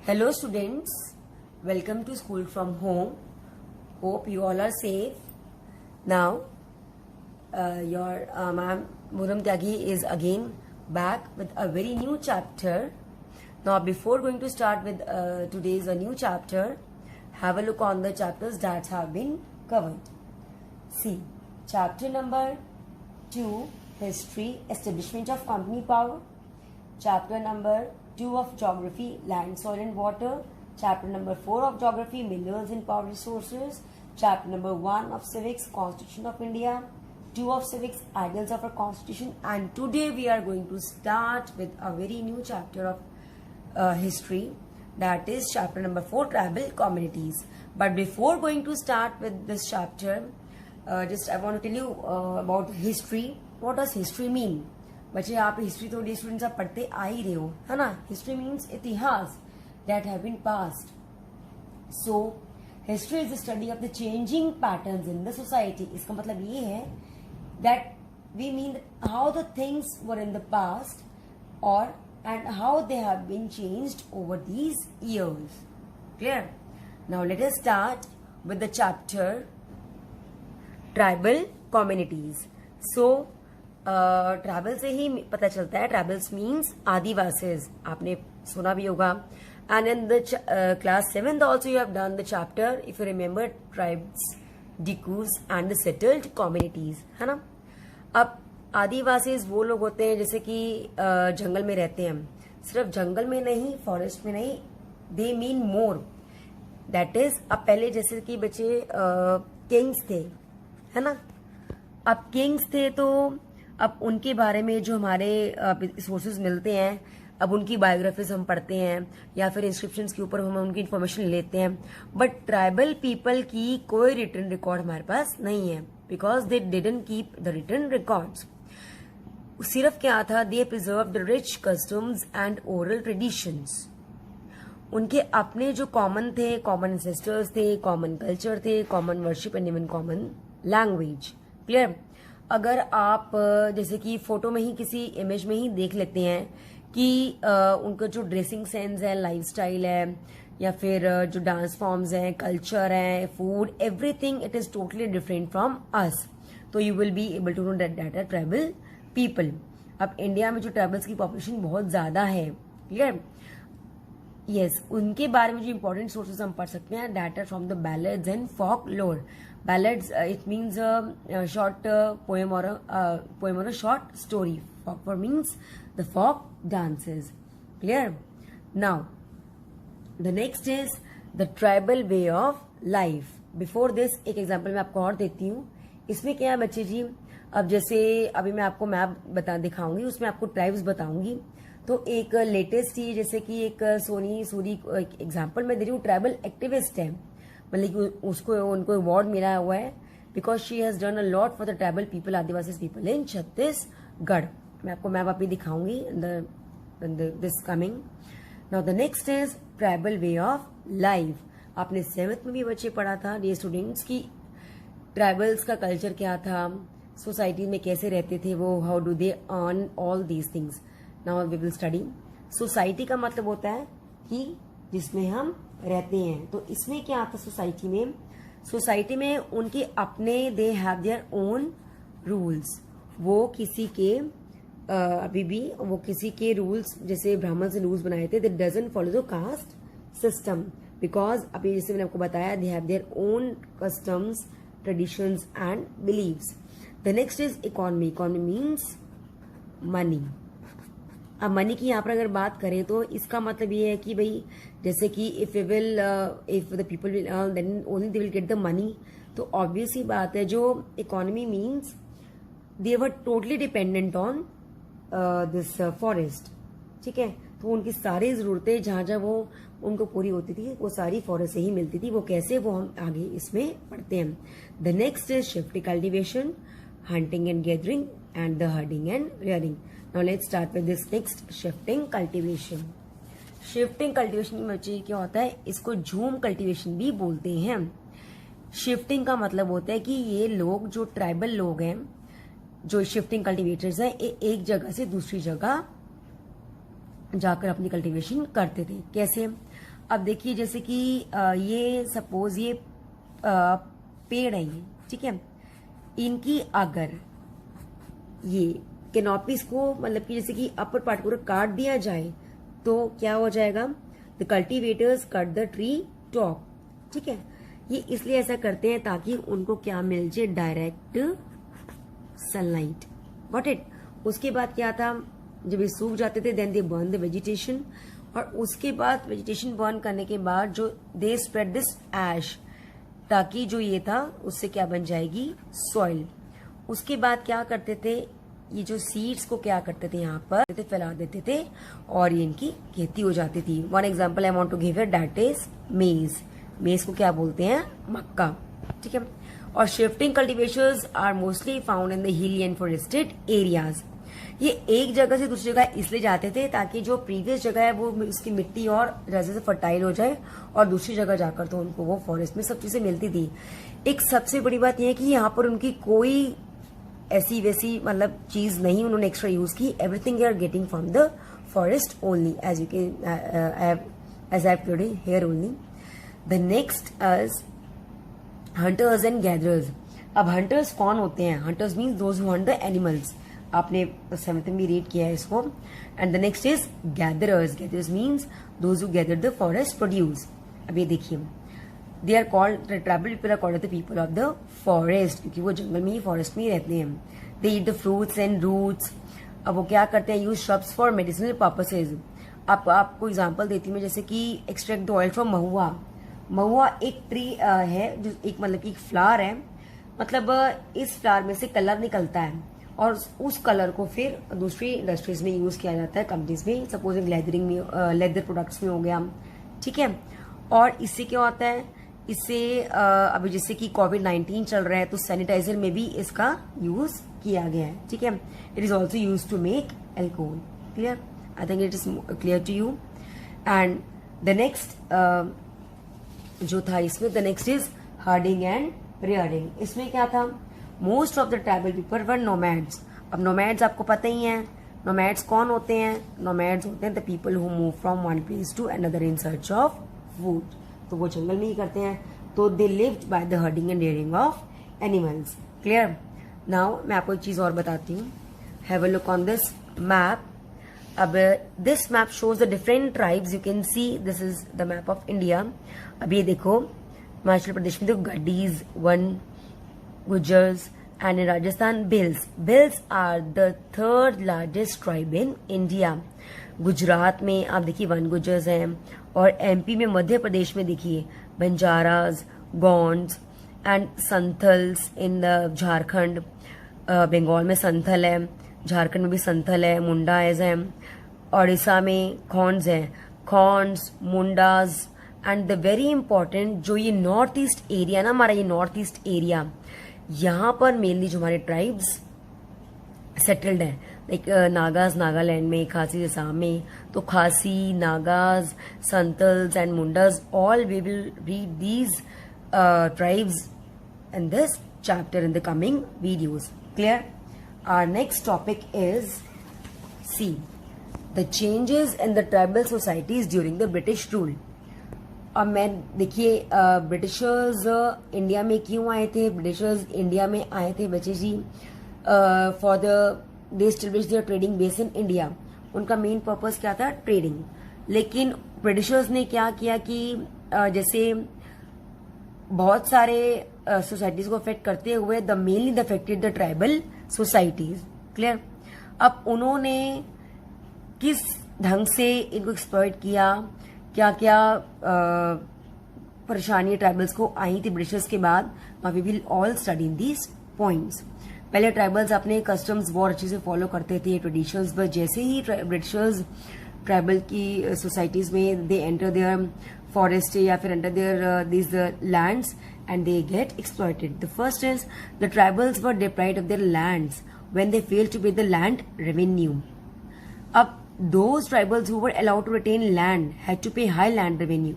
Hello students, welcome to school from home. Hope you all are safe. Now, your ma'am Muram Tyagi is again back with a very new chapter. Now, before going to start with today's new chapter, have a look on the chapters that have been covered. See, chapter number 2, History, Establishment of Company Power. Chapter number 2 of Geography, Land, Soil and Water. Chapter number 4 of Geography, Minerals and Power Resources. Chapter number 1 of Civics, Constitution of India. 2 of Civics, Ideals of our Constitution. And today we are going to start with a very new chapter of history. That is chapter number 4, Tribal Communities. But before going to start with this chapter, just I want to tell you about history. What does history mean? बच्चे आप history तो students आप पढ़ते आ ही रहे हो, है ना. History means इतिहास that have been past. So history is the study of the changing patterns in the society. इसका मतलब ये है that we mean how the things were in the past और and how they have been changed over these years. Clear. Now let us start with the chapter tribal communities. So tribal से ही पता चलता है. Tribals means आदिवासीज. आपने सुना भी होगा. And in the class 7th also you have done the chapter if you remember tribes, because and the settled communities, है ना. अब आदिवासीज वो लोग होते हैं जैसे कि जंगल में रहते हैं. सिर्फ जंगल में नहीं, फॉरेस्ट में नहीं, they mean more. That is अब पहले जैसे कि बच्चे किंग्स थे, है ना. अब किंग्स थे तो अब उनके बारे में जो हमारे सोर्सेज मिलते हैं, अब उनकी बायोग्राफीज हम पढ़ते हैं या फिर इंस्क्रिप्शंस के ऊपर हम उनकी इन्फॉर्मेशन लेते हैं. बट ट्राइबल पीपल की कोई रिटन रिकॉर्ड हमारे पास नहीं है because they didn't keep the written records. सिर्फ क्या था, they preserve the rich customs and oral traditions. उनके अपने जो कॉमन थे, कॉमन एंसेस्टर्स थे, कॉमन कल्चर थे, common worship and even common language. Clear. अगर आप जैसे कि फोटो में ही किसी इमेज में ही देख लेते हैं कि उनका जो ड्रेसिंग सेंस है, लाइफस्टाइल है, या फिर जो डांस फॉर्म्स हैं, कल्चर है, food, everything it is totally different from us. तो you will be able to know that are tribal people. अब इंडिया में जो ट्राइबल्स की पॉपुलेशन बहुत ज्यादा है. क्लियर. यस, उनके बारे में जो इंपॉर्टेंट सोर्सेज हम पढ़ सकते हैं that are from the ballads and folklore. Ballads, it means a short poem or a short story. Folk means the folk dances. Clear? Now, the next is the tribal way of life. Before this, एक example मैं आपको और देती हूँ. इसमें क्या है बच्चे जी, अब जैसे अभी मैं आपको मैप दिखाऊंगी, उसमें आपको ट्राइब्स बताऊंगी. तो एक लेटेस्ट ही जैसे कि एक सोनी सूरी एग्जाम्पल मैं दे रही हूँ, ट्राइबल एक्टिविस्ट है. मतलब कि उसको उनको अवार्ड मिला हुआ है because she has done a lot for the tribal people, Adivasi people in Chhattisgarh. मैं आपको मैप अभी दिखाऊंगी this coming. Now the next is tribal way of life. आपने 7th में भी बच्चे पढ़ा था डियर स्टूडेंट्स की ट्राइबल्स का कल्चर क्या था, सोसाइटी में कैसे रहते थे वो, how do they earn all these things. Now we will study. Society का मतलब होता है कि जिसमें हम रहते हैं. तो इसमें क्या आता है सोसाइटी में, सोसाइटी में उनके अपने they have their own rules. वो किसी के अभी भी वो किसी के रूल्स, जैसे ब्राह्मण से रूल्स बनाए थे, they doesn't follow the caste system because अभी जैसे मैंने आपको बताया they have their own customs, traditions and beliefs. The next is economy. Economy means money. अब मनी की यहाँ पर अगर बात करें तो इसका मतलब ये है कि भाई जैसे कि if the people will earn then only they will get the money. तो ऑब्वियस ही बात है, जो economy means they were totally dependent on this forest. ठीक है. तो उनकी सारी जरूरतें जहां जहां वो उनको पूरी होती थी वो सारी फॉरेस्ट से ही मिलती थी. वो कैसे, वो हम आगे इसमें पढ़ते हैं. The next is shift cultivation, hunting and gathering, and the herding and rearing. Now let's start with this next, shifting cultivation. Shifting cultivation में बच्चे क्या होता है, इसको झूम कल्टीवेशन भी बोलते हैं. शिफ्टिंग का मतलब होता है कि ये लोग जो ट्राइबल लोग हैं, जो शिफ्टिंग कल्टीवेटर्स हैं, एक जगह से दूसरी जगह जाकर अपनी कल्टीवेशन करते थे. कैसे? अब देखिए जैसे कि ये सपोज ये पेड़ है ये, ठीक है, इनकी अगर ये कैनोपीज को मतलब कि जैसे कि अपर पार्ट पूरा काट दिया जाए तो क्या हो जाएगा, the cultivators cut the tree top, ठीक है। ये इसलिए ऐसा करते हैं ताकि उनको क्या मिल जाए, डायरेक्ट सनलाइट, गॉट इट। उसके बाद क्या था, जब ये सूख जाते थे then they burn the vegetation, और उसके बाद वेजिटेशन बर्न करने के बाद जो दे स्प्रेड दिस एश, ताकि जो ये था उससे क्या बन जाएगी, सॉइल। उसके बाद क्या करते थे, ये जो सीड्स को क्या करते थे यहाँ पर फैला देते थे और ये इनकी खेती हो जाती थी। One example I want to give it, that is maize. Maize को क्या बोलते हैं, मक्का, ठीक है। और shifting cultivations are mostly found in the hilly and forested areas. ये एक जगह से दूसरी जगह इसलिए जाते थे ताकि जो प्रीवियस जगह है वो उसकी मिट्टी और ज्यादा से फर्टाइल हो जाए, और दूसरी जगह जाकर तो उनको वो फॉरेस्ट में सब चीजें मिलती थी। एक सबसे बड़ी बात यह है कि यहाँ पर उनकी कोई ऐसी वैसी मतलब चीज नहीं उन्होंने एक्स्ट्रा यूज की, everything you are getting from the forest only, as you can as I today here only. The next is hunters and gatherers. अब हंटर्स कौन होते हैं, hunters means those who hunt the animals, आपने 7th में भी read किया है इसको। And the next is gatherers, gatherers means those who gather the forest produce. अब ये देखिए, they are called, the tribal people are called the people of the forest, क्योंकि वो जंगल में ही, फॉरेस्ट में ही रहते हैं। They eat the fruits and roots. अब वो क्या करते हैं, use shrubs for medicinal purposes. आपको एग्जांपल देती हूँ मैं, जैसे कि एक्सट्रैक्ट द ऑयल फ्रॉम महुआ। महुआ एक ट्री है, जो एक मतलब कि एक फ्लावर है, मतलब इस फ्लावर में से कलर निकलता है और उस कलर को फिर दूसरी इंडस्ट्रीज में यूज किया जाता है, कंपनीज में, सपोज लेदरिंग में, लेदर प्रोडक्ट्स में हो गया, ठीक है। और इससे क्या होता है, इससे अभी जैसे कि कोविड-19 चल रहा है तो सैनिटाइजर में भी इसका यूज किया गया है, ठीक है। It is also use to make alcohol, clear, I think it is clear to you. And the next जो था इसमें, the next is herding and rearing. इसमें क्या था, most of the tribal people were nomads. अब nomads आपको पता ही है, नोमैड्स कौन होते हैं, नोमैड्स होते हैं the people who move from one place to another in search of food, तो वो जंगल में ही करते हैं। तो they lived by the herding and rearing of animals, clear. Now मैं आपको एक चीज और बताती हूँ, have a look on this map. अब this map shows the different tribes, you can see this is the map of India. अब ये देखो, हिमाचल प्रदेश में तो Gaddis, Van Gujjars, and in Rajasthan Bhils. Bhils are the 3rd largest tribe in India. Gujarat में आप देखिए वन गुज्जर्स हैं, और एमपी में, मध्य प्रदेश में देखिए बंजाराज, गोंड्स एंड संथल्स। इन झारखंड, बंगाल में संथल है, झारखंड में भी संथल है, मुंडाज है। ओडिशा में खॉन्स हैं, खॉन्स, Mundas. And the very important जो ये नॉर्थ ईस्ट एरिया ना, हमारा ये नॉर्थ ईस्ट एरिया, यहाँ पर मेनली जो हमारे ट्राइब्स सेटल्ड है, लाइक नागाज नागालैंड में, खासी असम में, तो Khasi, Nagas, Santhals and Mundas, all we will read these tribes in this chapter in the coming videos. Clear? Our next topic is, see, the changes in the tribal societies during the British rule. अब मैं देखिए Britishers India में क्यों आए थे, Britishers India में आए थे बच्चे जी for the they established their trading base in India. उनका मेन पर्पस क्या था, ट्रेडिंग। लेकिन ब्रिटिशर्स ने क्या किया कि जैसे बहुत सारे सोसाइटीज को अफेक्ट करते हुए the mainly the affected the tribal societies. Clear? अब उन्होंने किस ढंग से इनको एक्सप्लॉइट किया, क्या क्या परेशानी ट्राइबल्स को आई थी ब्रिटिशर्स के बाद, we will all study these points. पहले ट्राइबल्स अपने कस्टम्स बहुत अच्छे से फॉलो करते थे, ट्रेडिशंस, बट जैसे ही ब्रिटिशर्स ट्राइबल की सोसाइटीज में दे एंटर देयर फॉरेस्ट या फिर enter their these lands and they get exploited. The first is the tribals were deprived of their lands when they failed to pay the land revenue. अब those tribals who were allowed to retain land had to pay high land revenue.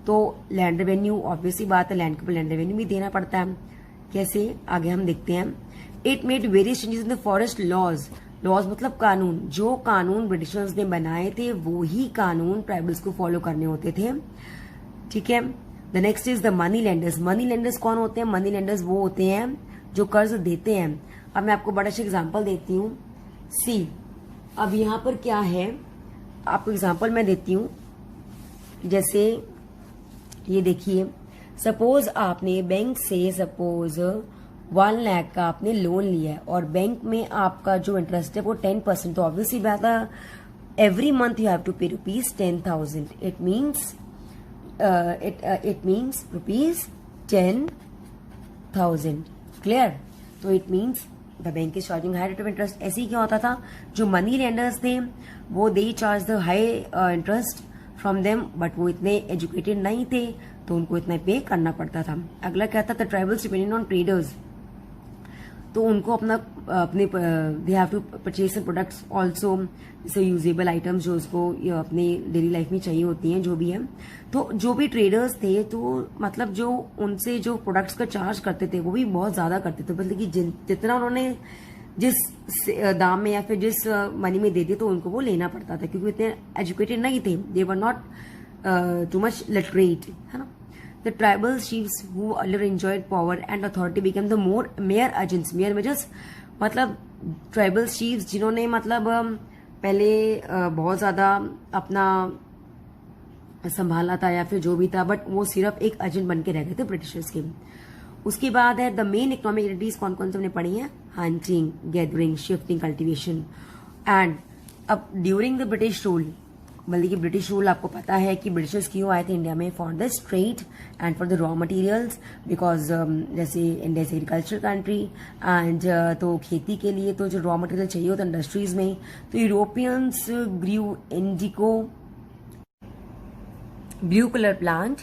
तो land revenue obviously बात है, land के ऊपर land revenue भी देना पड़ता है। कैसे, आगे हम देखते हैं। It made various changes in the forest laws. Laws मतलब कानून, जो कानून ब्रिटिशर्स ने बनाए थे वो ही कानून ट्राइबल्स को फॉलो करने होते थे, ठीक है। The next is the money lenders. Money lenders कौन होते हैं? मनी लेंडर्स वो होते हैं जो कर्ज देते हैं। अब मैं आपको बड़ा सा एग्जाम्पल देती हूँ। सी, अब यहाँ पर क्या है, आपको एग्जाम्पल मैं देती हूँ। जैसे ये देखिए, सपोज आपने बैंक से सपोज 1 लाख का आपने लोन लिया है और बैंक में आपका जो इंटरेस्ट है वो 10%, तो ऑब्वियसली बात है every month you have to pay ₹10,000। It means ₹10,000। Clear? तो it means the bank is charging high rate of interest. ऐसे ही क्या होता था, जो मनी लेंडर्स थे वो they charge the high interest from them, but वो इतने एजुकेटेड नहीं थे तो उनको इतना पे करना पड़ता था। अगला क्या था, the tribals depended on traders, तो उनको अपने they have to purchase products also, जैसे यूजेबल आइटम्स जो उसको अपनी डेली लाइफ में चाहिए होती हैं, जो भी है। तो जो भी ट्रेडर्स थे तो मतलब जो उनसे जो प्रोडक्ट्स का चार्ज करते थे वो भी बहुत ज्यादा करते थे, मतलब कि जितना उन्होंने जिस दाम में या फिर जिस मनी में दे दिए तो उनको वो लेना पड़ता था, क्योंकि इतने एजुकेटेड नहीं थे, they were not too much literate, है ना। The tribal chiefs who earlier enjoyed power and authority became the more mere agents. Mere में just मतलब tribal chiefs जिन्होंने मतलब पहले बहुत ज्यादा अपना संभाला था या फिर जो भी था, बट वो सिर्फ एक एजेंट बन के रह गए थे ब्रिटिशर्स के। उसके बाद है द मेन इकोनॉमिक एक्टिविटीज, कौन कौन से हमने पढ़ी है? Hunting, gathering, shifting, cultivation. And अब ड्यूरिंग द ब्रिटिश रूल, बल्कि कि ब्रिटिश रूल आपको पता है कि ब्रिटिशर्स क्यों आए थे इंडिया में? For the trade and for the raw materials, because जैसे India is agriculture country and तो खेती के लिए तो जो रॉ मटेरियल चाहिए होता है इंडस्ट्रीज में, तो Europeans grew indigo blue colour plant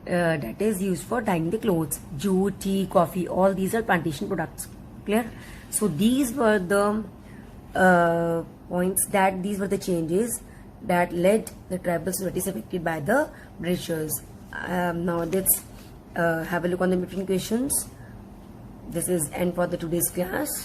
that is used for dyeing the clothes. Jute, tea, coffee, all these are plantation products. Clear? So these were the points, that these were the changes that led the tribal societies affected by the Britishers. Now let's have a look on the different questions. This is end for the today's class.